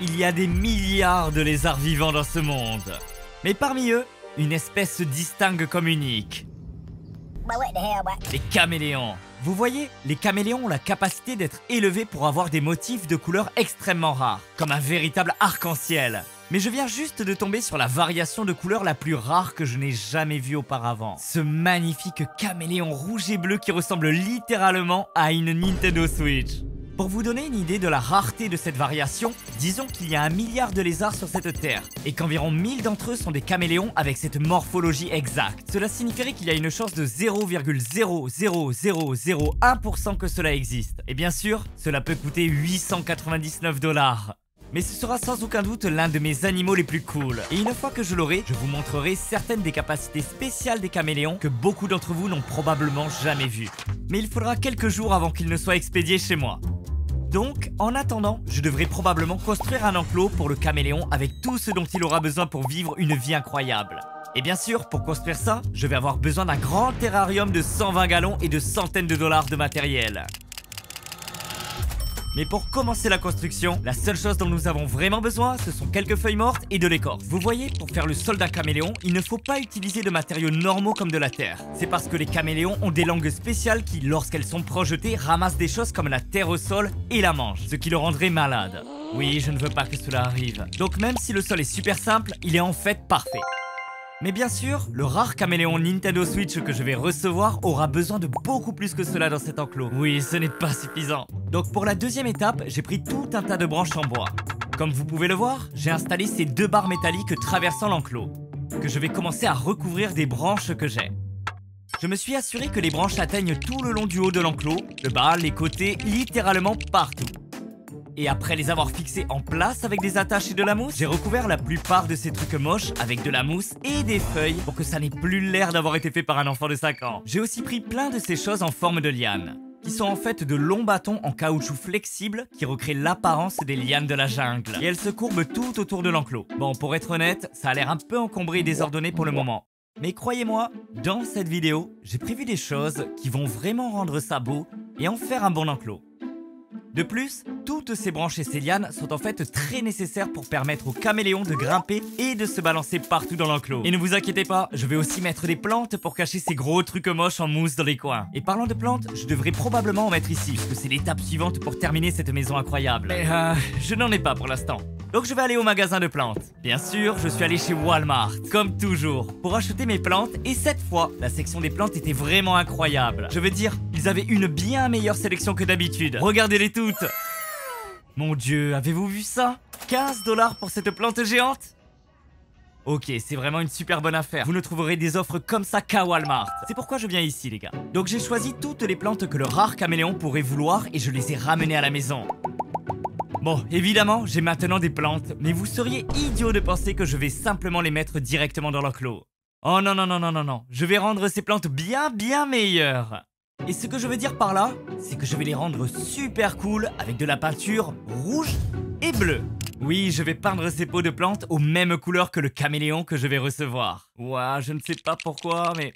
il y a des milliards de lézards vivants dans ce monde. Mais parmi eux, une espèce se distingue comme unique. Les caméléons. Vous voyez, les caméléons ont la capacité d'être élevés pour avoir des motifs de couleurs extrêmement rares, comme un véritable arc-en-ciel. Mais je viens juste de tomber sur la variation de couleur la plus rare que je n'ai jamais vue auparavant. Ce magnifique caméléon rouge et bleu qui ressemble littéralement à une Nintendo Switch. Pour vous donner une idée de la rareté de cette variation, disons qu'il y a 1 milliard de lézards sur cette terre, et qu'environ 1000 d'entre eux sont des caméléons avec cette morphologie exacte. Cela signifierait qu'il y a une chance de 0,00001% que cela existe. Et bien sûr, cela peut coûter 899 $. Mais ce sera sans aucun doute l'un de mes animaux les plus cool. Et une fois que je l'aurai, je vous montrerai certaines des capacités spéciales des caméléons que beaucoup d'entre vous n'ont probablement jamais vues. Mais il faudra quelques jours avant qu'ils ne soient expédiés chez moi. Donc, en attendant, je devrais probablement construire un enclos pour le caméléon avec tout ce dont il aura besoin pour vivre une vie incroyable. Et bien sûr, pour construire ça, je vais avoir besoin d'un grand terrarium de 120 gallons et de centaines de dollars de matériel. Mais pour commencer la construction, la seule chose dont nous avons vraiment besoin, ce sont quelques feuilles mortes et de l'écorce. Vous voyez, pour faire le sol d'un caméléon, il ne faut pas utiliser de matériaux normaux comme de la terre. C'est parce que les caméléons ont des langues spéciales qui, lorsqu'elles sont projetées, ramassent des choses comme la terre au sol et la mangent, ce qui le rendrait malade. Oui, je ne veux pas que cela arrive. Donc même si le sol est super simple, il est en fait parfait. Mais bien sûr, le rare caméléon Nintendo Switch que je vais recevoir aura besoin de beaucoup plus que cela dans cet enclos. Oui, ce n'est pas suffisant. Donc pour la deuxième étape, j'ai pris tout un tas de branches en bois. Comme vous pouvez le voir, j'ai installé ces 2 barres métalliques traversant l'enclos, que je vais commencer à recouvrir des branches que j'ai. Je me suis assuré que les branches atteignent tout le long du haut de l'enclos, le bas, les côtés, littéralement partout. Et après les avoir fixés en place avec des attaches et de la mousse, j'ai recouvert la plupart de ces trucs moches avec de la mousse et des feuilles pour que ça n'ait plus l'air d'avoir été fait par un enfant de 5 ans. J'ai aussi pris plein de ces choses en forme de lianes, qui sont en fait de longs bâtons en caoutchouc flexible qui recréent l'apparence des lianes de la jungle. Et elles se courbent tout autour de l'enclos. Bon, pour être honnête, ça a l'air un peu encombré et désordonné pour le moment. Mais croyez-moi, dans cette vidéo, j'ai prévu des choses qui vont vraiment rendre ça beau et en faire un bon enclos. De plus, toutes ces branches et ces lianes sont en fait très nécessaires pour permettre aux caméléons de grimper et de se balancer partout dans l'enclos. Et ne vous inquiétez pas, je vais aussi mettre des plantes pour cacher ces gros trucs moches en mousse dans les coins. Et parlant de plantes, je devrais probablement en mettre ici, parce que c'est l'étape suivante pour terminer cette maison incroyable. Mais je n'en ai pas pour l'instant. Donc je vais aller au magasin de plantes. Bien sûr, je suis allé chez Walmart, comme toujours, pour acheter mes plantes. Et cette fois, la section des plantes était vraiment incroyable. Je veux dire, ils avaient une bien meilleure sélection que d'habitude. Regardez-les toutes. Mon Dieu, avez-vous vu ça? 15 $ pour cette plante géante? Ok, c'est vraiment une super bonne affaire. Vous ne trouverez des offres comme ça qu'à Walmart. C'est pourquoi je viens ici, les gars. Donc j'ai choisi toutes les plantes que le rare caméléon pourrait vouloir et je les ai ramenées à la maison. Bon, évidemment, j'ai maintenant des plantes, mais vous seriez idiot de penser que je vais simplement les mettre directement dans l'enclos. Oh non, non, non, non, non, non. Je vais rendre ces plantes bien meilleures. Et ce que je veux dire par là, c'est que je vais les rendre super cool avec de la peinture rouge et bleue. Oui, je vais peindre ces pots de plantes aux mêmes couleurs que le caméléon que je vais recevoir. Ouah, je ne sais pas pourquoi, mais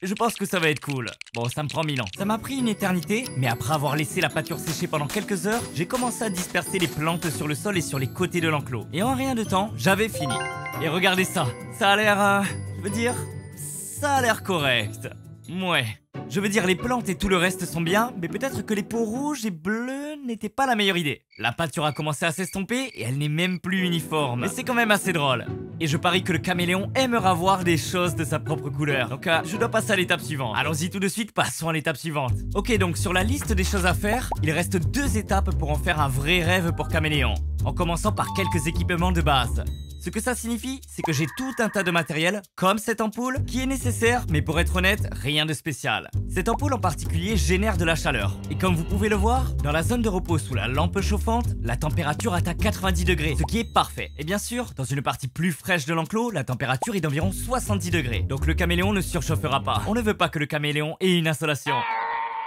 je pense que ça va être cool. Bon, ça me prend 1000 ans. Ça m'a pris une éternité, mais après avoir laissé la peinture sécher pendant quelques heures, j'ai commencé à disperser les plantes sur le sol et sur les côtés de l'enclos. Et en rien de temps, j'avais fini. Et regardez ça, ça a l'air, je veux dire, ça a l'air correct. Ouais. Je veux dire, les plantes et tout le reste sont bien, mais peut-être que les pots rouges et bleus n'étaient pas la meilleure idée. La peinture a commencé à s'estomper et elle n'est même plus uniforme. Mais c'est quand même assez drôle. Et je parie que le caméléon aimera voir des choses de sa propre couleur. Donc je dois passer à l'étape suivante. Allons-y tout de suite, passons à l'étape suivante. Ok, donc sur la liste des choses à faire, il reste 2 étapes pour en faire un vrai rêve pour caméléon. En commençant par quelques équipements de base. Ce que ça signifie, c'est que j'ai tout un tas de matériel, comme cette ampoule, qui est nécessaire, mais pour être honnête, rien de spécial. Cette ampoule en particulier génère de la chaleur. Et comme vous pouvez le voir, dans la zone de repos sous la lampe chauffante, la température atteint 90 degrés, ce qui est parfait. Et bien sûr, dans une partie plus fraîche de l'enclos, la température est d'environ 70 degrés. Donc le caméléon ne surchauffera pas. On ne veut pas que le caméléon ait une insolation.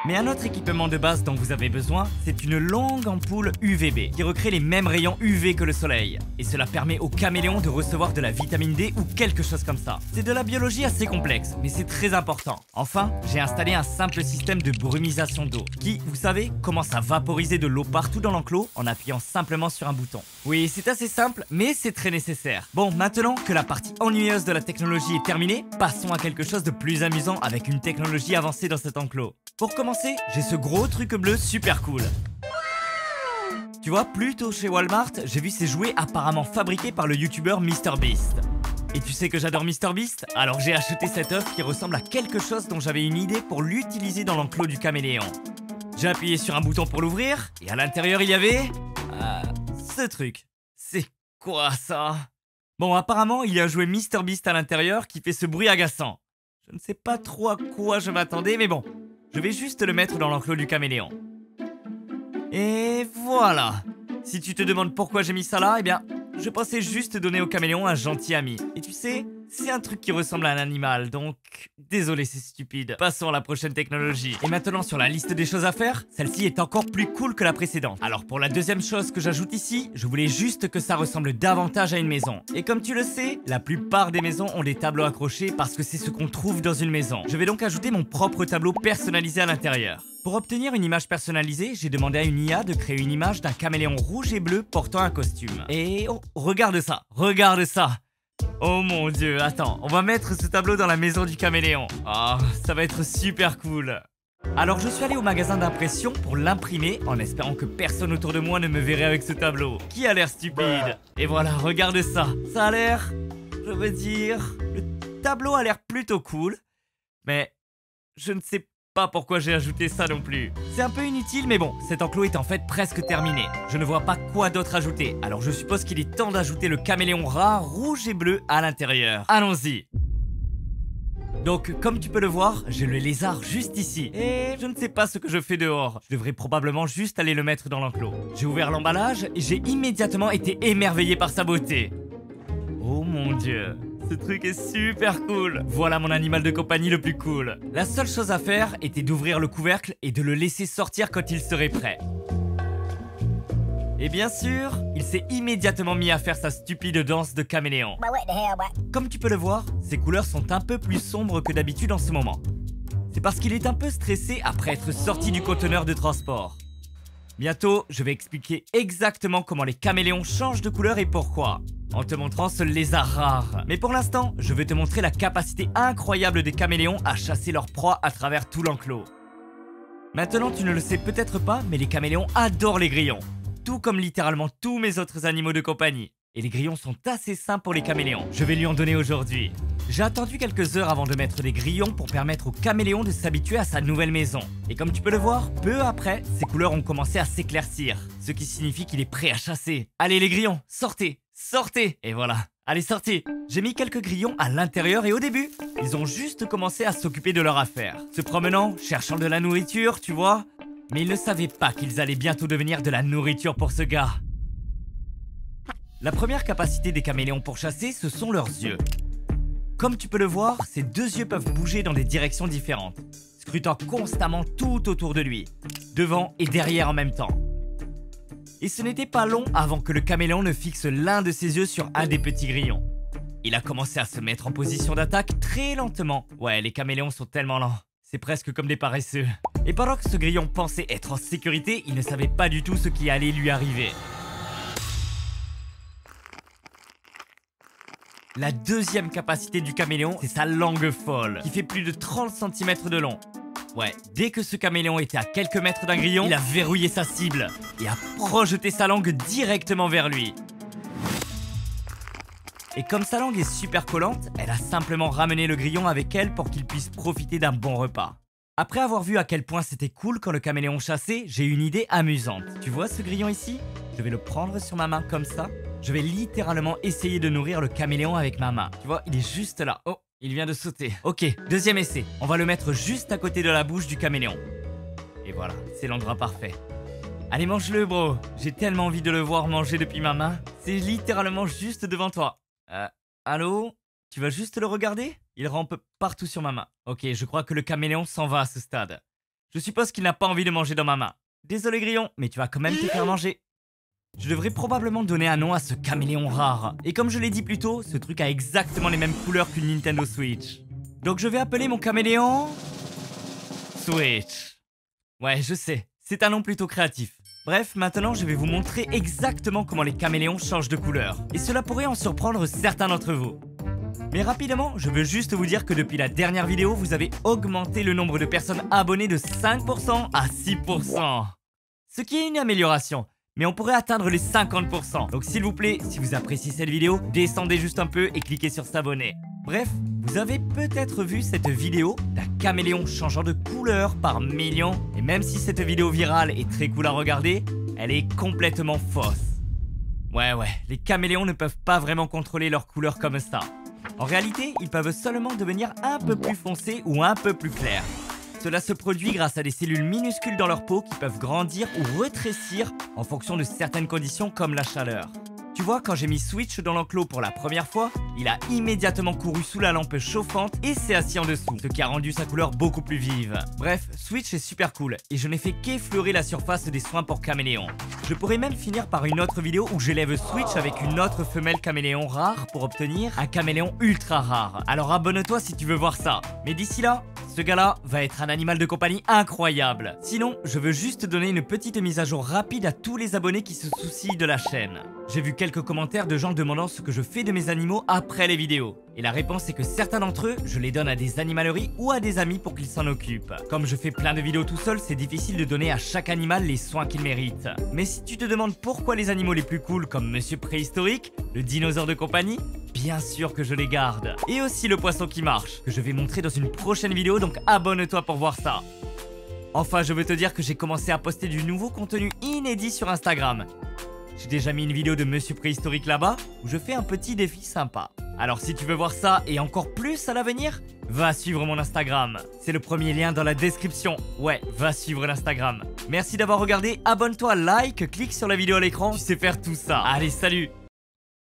Mais un autre équipement de base dont vous avez besoin, c'est une longue ampoule UVB qui recrée les mêmes rayons UV que le soleil. Et cela permet aux caméléons de recevoir de la vitamine D ou quelque chose comme ça. C'est de la biologie assez complexe, mais c'est très important. Enfin, j'ai installé un simple système de brumisation d'eau qui, vous savez, commence à vaporiser de l'eau partout dans l'enclos en appuyant simplement sur un bouton. Oui, c'est assez simple, mais c'est très nécessaire. Bon, maintenant que la partie ennuyeuse de la technologie est terminée, passons à quelque chose de plus amusant avec une technologie avancée dans cet enclos. Pour commencer, j'ai ce gros truc bleu super cool. Tu vois, plus tôt chez Walmart, j'ai vu ces jouets apparemment fabriqués par le youtubeur MrBeast. Et tu sais que j'adore MrBeast? Alors j'ai acheté cet œuf qui ressemble à quelque chose dont j'avais une idée pour l'utiliser dans l'enclos du caméléon. J'ai appuyé sur un bouton pour l'ouvrir, et à l'intérieur il y avait... ce truc. C'est quoi ça? Bon, apparemment il y a un jouet MrBeast à l'intérieur qui fait ce bruit agaçant. Je ne sais pas trop à quoi je m'attendais, mais bon. Je vais juste le mettre dans l'enclos du caméléon. Et voilà. Si tu te demandes pourquoi j'ai mis ça là, eh bien, je pensais juste donner au caméléon un gentil ami. Et tu sais, c'est un truc qui ressemble à un animal, donc... Désolé, c'est stupide. Passons à la prochaine technologie. Et maintenant, sur la liste des choses à faire, celle-ci est encore plus cool que la précédente. Alors pour la deuxième chose que j'ajoute ici, je voulais juste que ça ressemble davantage à une maison. Et comme tu le sais, la plupart des maisons ont des tableaux accrochés parce que c'est ce qu'on trouve dans une maison. Je vais donc ajouter mon propre tableau personnalisé à l'intérieur. Pour obtenir une image personnalisée, j'ai demandé à une IA de créer une image d'un caméléon rouge et bleu portant un costume. Et oh, regarde ça, regarde ça. Oh mon dieu, attends, on va mettre ce tableau dans la maison du caméléon. Ah, ça va être super cool. Alors je suis allé au magasin d'impression pour l'imprimer en espérant que personne autour de moi ne me verrait avec ce tableau. Qui a l'air stupide. Et voilà, regarde ça. Ça a l'air... Je veux dire... Le tableau a l'air plutôt cool. Mais je ne sais pas pourquoi j'ai ajouté ça non plus. C'est un peu inutile, mais bon, cet enclos est en fait presque terminé. Je ne vois pas quoi d'autre ajouter, alors je suppose qu'il est temps d'ajouter le caméléon rare rouge et bleu à l'intérieur. Allons-y. Donc, comme tu peux le voir, j'ai le lézard juste ici. Et je ne sais pas ce que je fais dehors. Je devrais probablement juste aller le mettre dans l'enclos. J'ai ouvert l'emballage et j'ai immédiatement été émerveillé par sa beauté. Oh mon dieu. Ce truc est super cool. Voilà mon animal de compagnie le plus cool. La seule chose à faire était d'ouvrir le couvercle et de le laisser sortir quand il serait prêt. Et bien sûr, il s'est immédiatement mis à faire sa stupide danse de caméléon. Comme tu peux le voir, ses couleurs sont un peu plus sombres que d'habitude en ce moment. C'est parce qu'il est un peu stressé après être sorti du conteneur de transport. Bientôt, je vais expliquer exactement comment les caméléons changent de couleur et pourquoi, en te montrant ce lézard rare. Mais pour l'instant, je vais te montrer la capacité incroyable des caméléons à chasser leur proie à travers tout l'enclos. Maintenant, tu ne le sais peut-être pas, mais les caméléons adorent les grillons. Tout comme littéralement tous mes autres animaux de compagnie. Et les grillons sont assez sains pour les caméléons. Je vais lui en donner aujourd'hui. J'ai attendu quelques heures avant de mettre des grillons pour permettre au caméléon de s'habituer à sa nouvelle maison. Et comme tu peux le voir, peu après, ses couleurs ont commencé à s'éclaircir. Ce qui signifie qu'il est prêt à chasser. Allez les grillons, sortez, sortez. Et voilà, allez sortez. J'ai mis quelques grillons à l'intérieur et au début, ils ont juste commencé à s'occuper de leur affaire. Se promenant, cherchant de la nourriture, tu vois. Mais ils ne savaient pas qu'ils allaient bientôt devenir de la nourriture pour ce gars. La première capacité des caméléons pour chasser, ce sont leurs yeux. Comme tu peux le voir, ces deux yeux peuvent bouger dans des directions différentes, scrutant constamment tout autour de lui, devant et derrière en même temps. Et ce n'était pas long avant que le caméléon ne fixe l'un de ses yeux sur un des petits grillons. Il a commencé à se mettre en position d'attaque très lentement. Ouais, les caméléons sont tellement lents. C'est presque comme des paresseux. Et pendant que ce grillon pensait être en sécurité, il ne savait pas du tout ce qui allait lui arriver. La deuxième capacité du caméléon, c'est sa langue folle, qui fait plus de 30 cm de long. Ouais, dès que ce caméléon était à quelques mètres d'un grillon, il a verrouillé sa cible et a projeté sa langue directement vers lui. Et comme sa langue est super collante, elle a simplement ramené le grillon avec elle pour qu'il puisse profiter d'un bon repas. Après avoir vu à quel point c'était cool quand le caméléon chassait, j'ai une idée amusante. Tu vois ce grillon ici? Je vais le prendre sur ma main comme ça. Je vais littéralement essayer de nourrir le caméléon avec ma main. Tu vois, il est juste là. Oh, il vient de sauter. Ok, deuxième essai. On va le mettre juste à côté de la bouche du caméléon. Et voilà, c'est l'endroit parfait. Allez, mange-le, bro. J'ai tellement envie de le voir manger depuis ma main. C'est littéralement juste devant toi. Allô? Tu vas juste le regarder? Il rampe partout sur ma main. Ok, je crois que le caméléon s'en va à ce stade. Je suppose qu'il n'a pas envie de manger dans ma main. Désolé Grillon, mais tu vas quand même te faire manger. Je devrais probablement donner un nom à ce caméléon rare. Et comme je l'ai dit plus tôt, ce truc a exactement les mêmes couleurs qu'une Nintendo Switch. Donc je vais appeler mon caméléon... Switch. Ouais, je sais, c'est un nom plutôt créatif. Bref, maintenant je vais vous montrer exactement comment les caméléons changent de couleur. Et cela pourrait en surprendre certains d'entre vous. Mais rapidement, je veux juste vous dire que depuis la dernière vidéo, vous avez augmenté le nombre de personnes abonnées de 5% à 6%. Ce qui est une amélioration. Mais on pourrait atteindre les 50%. Donc s'il vous plaît, si vous appréciez cette vidéo, descendez juste un peu et cliquez sur s'abonner. Bref, vous avez peut-être vu cette vidéo d'un caméléon changeant de couleur par millions. Et même si cette vidéo virale est très cool à regarder, elle est complètement fausse. Ouais, les caméléons ne peuvent pas vraiment contrôler leur couleur comme ça. En réalité, ils peuvent seulement devenir un peu plus foncés ou un peu plus clairs. Cela se produit grâce à des cellules minuscules dans leur peau qui peuvent grandir ou rétrécir en fonction de certaines conditions comme la chaleur. Tu vois, quand j'ai mis Switch dans l'enclos pour la première fois, il a immédiatement couru sous la lampe chauffante et s'est assis en dessous, ce qui a rendu sa couleur beaucoup plus vive. Bref, Switch est super cool et je n'ai fait qu'effleurer la surface des soins pour caméléon. Je pourrais même finir par une autre vidéo où j'élève Switch avec une autre femelle caméléon rare pour obtenir un caméléon ultra rare. Alors abonne-toi si tu veux voir ça. Mais d'ici là, ce gars-là va être un animal de compagnie incroyable. Sinon, je veux juste donner une petite mise à jour rapide à tous les abonnés qui se soucient de la chaîne. J'ai vu quelques commentaires de gens demandant ce que je fais de mes animaux après les vidéos. Et la réponse est que certains d'entre eux, je les donne à des animaleries ou à des amis pour qu'ils s'en occupent. Comme je fais plein de vidéos tout seul, c'est difficile de donner à chaque animal les soins qu'il mérite. Mais si tu te demandes pourquoi les animaux les plus cools comme Monsieur Préhistorique, le dinosaure de compagnie, bien sûr que je les garde. Et aussi le poisson qui marche, que je vais montrer dans une prochaine vidéo, donc abonne-toi pour voir ça. Enfin, je veux te dire que j'ai commencé à poster du nouveau contenu inédit sur Instagram. J'ai déjà mis une vidéo de Monsieur Préhistorique là-bas, où je fais un petit défi sympa. Alors si tu veux voir ça et encore plus à l'avenir, va suivre mon Instagram. C'est le premier lien dans la description. Ouais, va suivre l'Instagram. Merci d'avoir regardé, abonne-toi, like, clique sur la vidéo à l'écran, tu sais faire tout ça. Allez, salut!